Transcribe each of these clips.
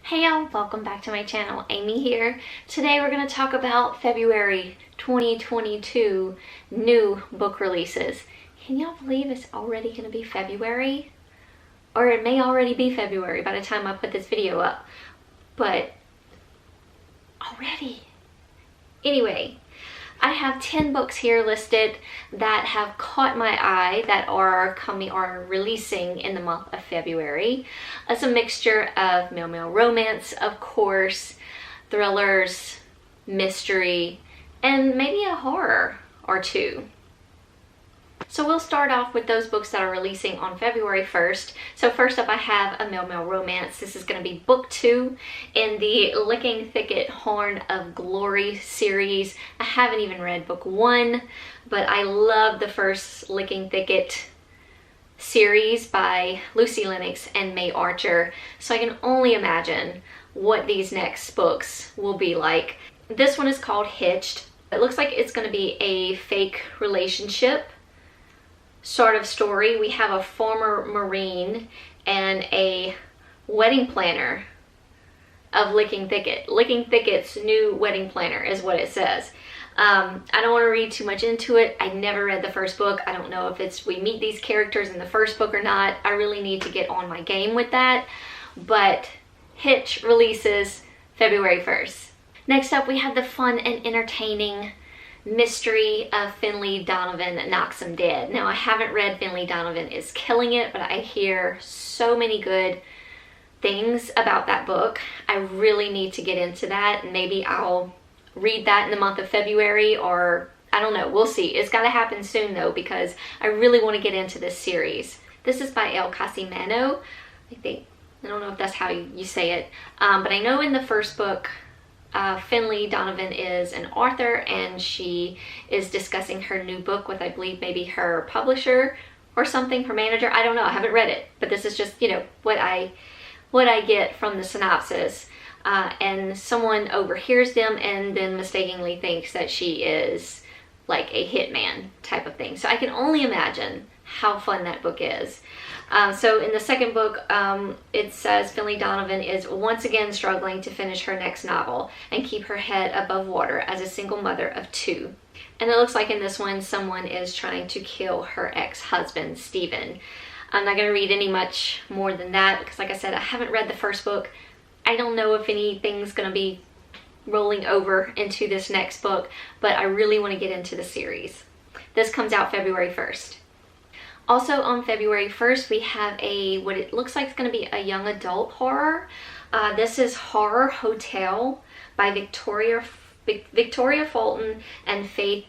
Hey y'all, welcome back to my channel. Aimee here. Today we're going to talk about February 2022 new book releases. Can y'all believe it's already going to be February? Or it may already be February by the time I put this video up. But already. Anyway, I have 10 books here listed that have caught my eye that are releasing in the month of February. It's a mixture of male romance, of course, thrillers, mystery, and maybe a horror or two. So we'll start off with those books that are releasing on February 1st. So first up I have a male romance. This is going to be book 2 in the Licking Thicket Horn of Glory series. I haven't even read book 1, but I love the first Licking Thicket series by Lucy Lennox and May Archer. So I can only imagine what these next books will be like. This one is called Hitched. It looks like it's going to be a fake relationship sort of story. We have a former Marine and a wedding planner of Licking Thicket. Licking Thicket's new wedding planner is what it says. I don't want to read too much into it. I never read the first book. I don't know if we meet these characters in the first book or not. I really need to get on my game with that. But Hitch releases February 1st. Next up we have the fun and entertaining mystery of Finley Donovan Knocks 'Em Dead. Now I haven't read Finley Donovan is Killing It, but I hear so many good things about that book. I really need to get into that, and maybe I'll read that in the month of February, or I don't know, we'll see. It's got to happen soon though, because I really want to get into this series. This is by El Casimano. I don't know if that's how you say it, but I know in the first book Finley Donovan is an author, and she is discussing her new book with, I believe, maybe her publisher or something, her manager. I don't know, I haven't read it, but this is just, you know, what I get from the synopsis. And someone overhears them and then mistakenly thinks that she is like a hitman type of thing. So I can only imagine how fun that book is. So in the second book, it says Finley Donovan is once again struggling to finish her next novel and keep her head above water as a single mother of 2. And it looks like in this one, someone is trying to kill her ex-husband, Stephen. I'm not going to read any much more than that because, like I said, I haven't read the first book. I don't know if anything's going to be rolling over into this next book, but I really want to get into the series. This comes out February 1st. Also on February 1st, we have what it looks like is going to be a young adult horror. This is Horror Hotel by Victoria Fulton and Faith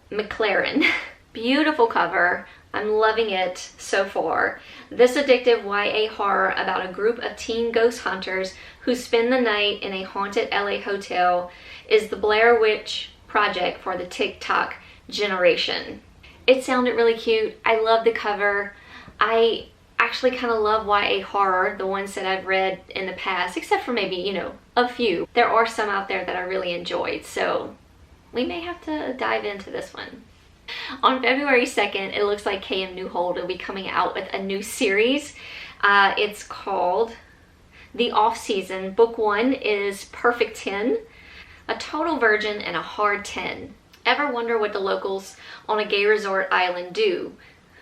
McLaren. Beautiful cover. I'm loving it so far. This addictive YA horror about a group of teen ghost hunters who spend the night in a haunted LA hotel is the Blair Witch Project for the TikTok generation. It sounded really cute. I love the cover. I actually kind of love YA horror, the ones that I've read in the past, except for maybe, you know, a few. There are some out there that I really enjoyed, so we may have to dive into this one. On February 2nd, it looks like K.M. Newhold will be coming out with a new series. It's called The Offseason. Book 1 is Perfect 10, a total virgin and a hard 10. Ever wonder what the locals on a gay resort island do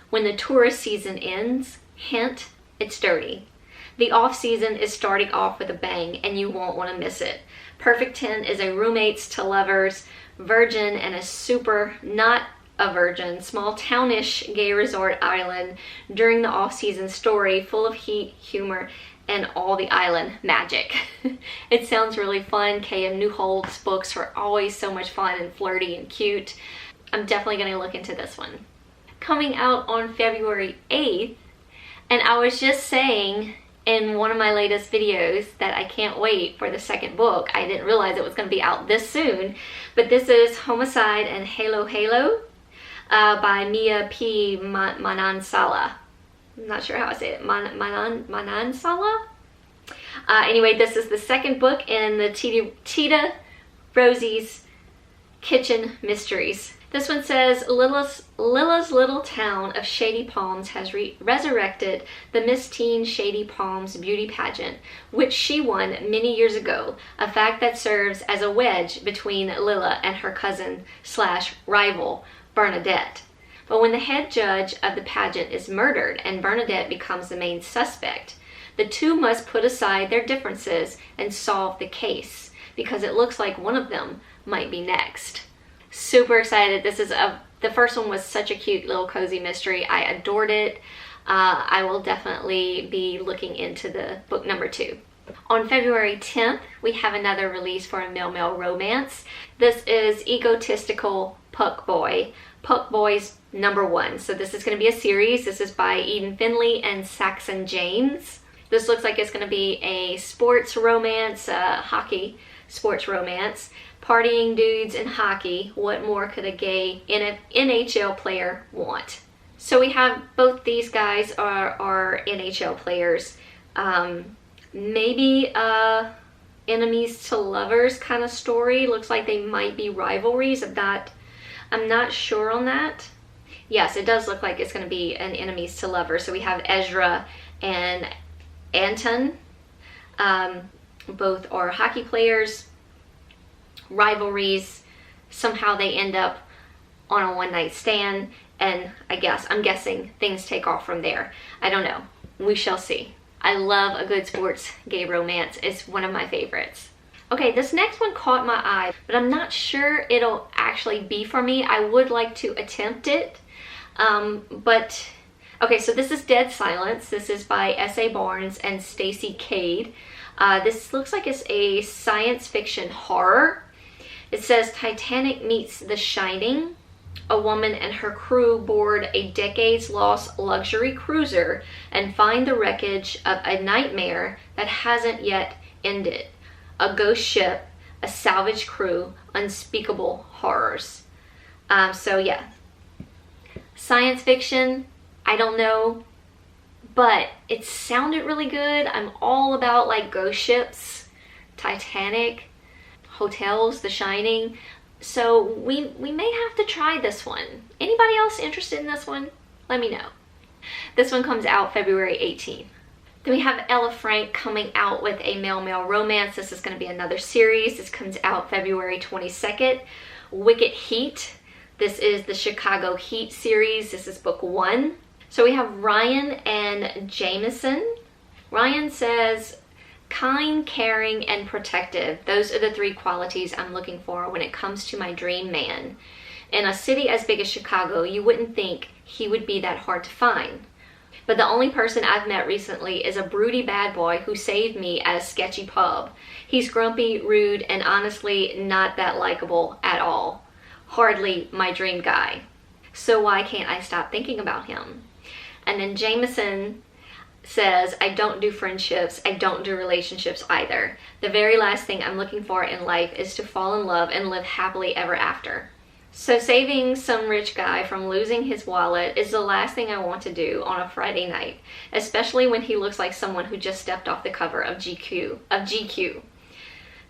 when the tourist season ends? Hint, it's dirty. The off-season is starting off with a bang, and you won't want to miss it. Perfect 10 is a roommates to lovers, virgin and a super not a virgin, small townish gay resort island during the off-season story, full of heat, humor, and all the island magic. It sounds really fun. K.M. Newhold's books are always so much fun and flirty and cute. I'm definitely going to look into this one. Coming out on February 8th, and I was just saying in one of my latest videos that I can't wait for the second book. I didn't realize it was going to be out this soon, but this is Homicide and Halo by Mia P. Manansala. I'm not sure how I say it. Manansala? Anyway, this is the second book in the Tita Rosie's kitchen mysteries. This one says, Lilla's little town of Shady Palms has resurrected the Miss Teen Shady Palms beauty pageant, which she won many years ago, a fact that serves as a wedge between Lilla and her cousin/rival, Bernadette. But when the head judge of the pageant is murdered and Bernadette becomes the main suspect, the two must put aside their differences and solve the case, because it looks like one of them might be next. Super excited. The first one was such a cute little cozy mystery. I adored it. I will definitely be looking into the book number 2. On February 10th, we have another release for a male-male romance. This is Egotistical Puck Boy. Puck Boy's number 1. So this is going to be a series. This is by Eden Finley and Saxon James. This looks like it's going to be a sports romance, hockey sports romance. Partying dudes in hockey. What more could a gay NHL player want? So we have both these guys are NHL players. Maybe enemies to lovers kind of story. Looks like they might be rivalries. I'm not sure on that. Yes, it does look like it's going to be an enemies to lovers. So we have Ezra and Anton. Both are hockey players. Rivalries. Somehow they end up on a one-night stand, and I'm guessing things take off from there. I don't know. We shall see. I love a good sports gay romance. It's one of my favorites. Okay, this next one caught my eye, but I'm not sure it'll actually be for me. I would like to attempt it. Okay, so this is Dead Silence. This is by S.A. Barnes and Stacy Cade. This looks like it's a science fiction horror. It says Titanic meets The Shining. A woman and her crew board a decades-lost luxury cruiser and find the wreckage of a nightmare that hasn't yet ended. A ghost ship, a salvage crew, unspeakable horrors. So yeah, science fiction, I don't know, but it sounded really good. I'm all about like ghost ships, Titanic, hotels, The Shining. So we may have to try this one. Anybody else interested in this one? Let me know. This one comes out February 18th. Then we have Ella Frank coming out with a male-male romance. This is going to be another series. This comes out February 22nd. Wicked Heat. This is the Chicago Heat series. This is book 1. So we have Ryan and Jameson. Ryan says, kind, caring, and protective. Those are the 3 qualities I'm looking for when it comes to my dream man. In a city as big as Chicago, you wouldn't think he would be that hard to find. But the only person I've met recently is a broody bad boy who saved me at a sketchy pub. He's grumpy, rude, and honestly not that likable at all. Hardly my dream guy. So why can't I stop thinking about him? And then Jameson says, I don't do friendships, I don't do relationships either. The very last thing I'm looking for in life is to fall in love and live happily ever after. So saving some rich guy from losing his wallet is the last thing I want to do on a Friday night, especially when he looks like someone who just stepped off the cover of GQ.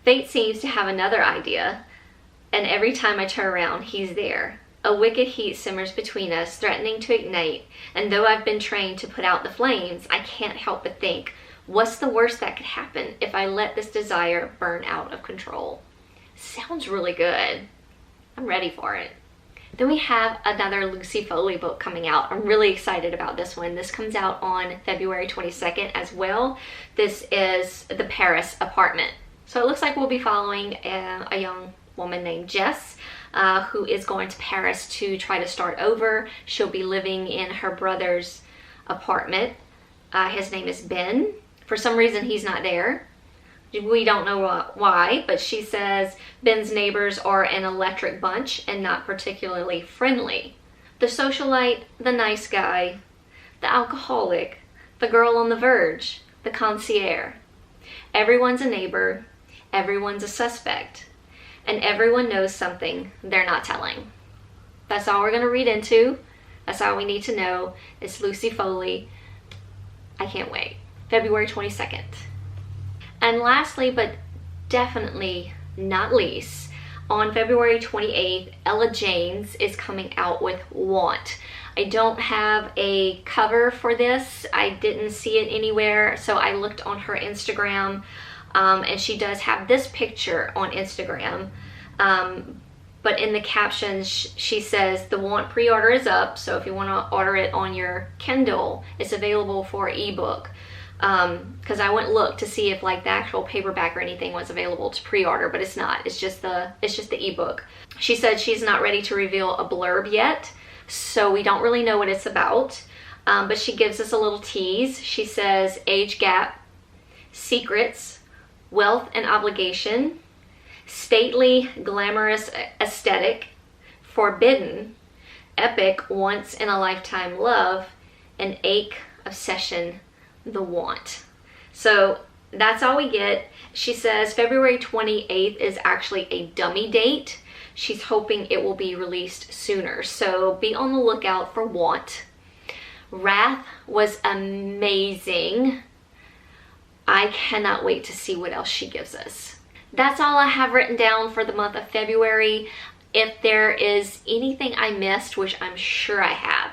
Fate seems to have another idea, and every time I turn around, he's there. A wicked heat simmers between us, threatening to ignite, and though I've been trained to put out the flames, I can't help but think, what's the worst that could happen if I let this desire burn out of control? Sounds really good. I'm ready for it. Then we have another Lucy Foley book coming out. I'm really excited about this one. This comes out on February 22nd as well. This is The Paris Apartment. So it looks like we'll be following a young woman named Jess, who is going to Paris to try to start over. She'll be living in her brother's apartment. His name is Ben. For some reason, he's not there. We don't know why, but she says Ben's neighbors are an electric bunch and not particularly friendly. The socialite, the nice guy, the alcoholic, the girl on the verge, the concierge. Everyone's a neighbor, everyone's a suspect, and everyone knows something they're not telling. That's all we're going to read into. That's all we need to know. It's Lucy Foley. I can't wait. February 22nd. And lastly, but definitely not least, On February 28th, Ella Janes is coming out with Want. I don't have a cover for this. I didn't see it anywhere, so I looked on her Instagram, and she does have this picture on Instagram. But in the captions, she says the Want pre-order is up, so if you want to order it on your Kindle, it's available for ebook. Because I went look to see if like the actual paperback or anything was available to pre-order, but it's not. It's just the ebook. She said she's not ready to reveal a blurb yet, so we don't really know what it's about. But she gives us a little tease. She says age gap, secrets, wealth and obligation, stately, glamorous aesthetic, forbidden, epic, once in a lifetime love, and ache, obsession, the Want. So that's all we get. She says February 28th is actually a dummy date. She's hoping it will be released sooner, so be on the lookout for Want. Wrath was amazing. I cannot wait to see what else she gives us. That's all I have written down for the month of February. If there is anything I missed, which I'm sure I have,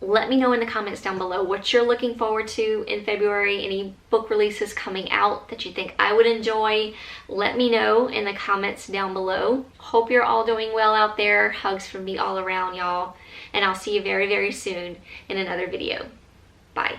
let me know in the comments down below what you're looking forward to in February. Any book releases coming out that you think I would enjoy, let me know in the comments down below. Hope you're all doing well out there. Hugs from me all around, y'all. And I'll see you very, very soon in another video. Bye.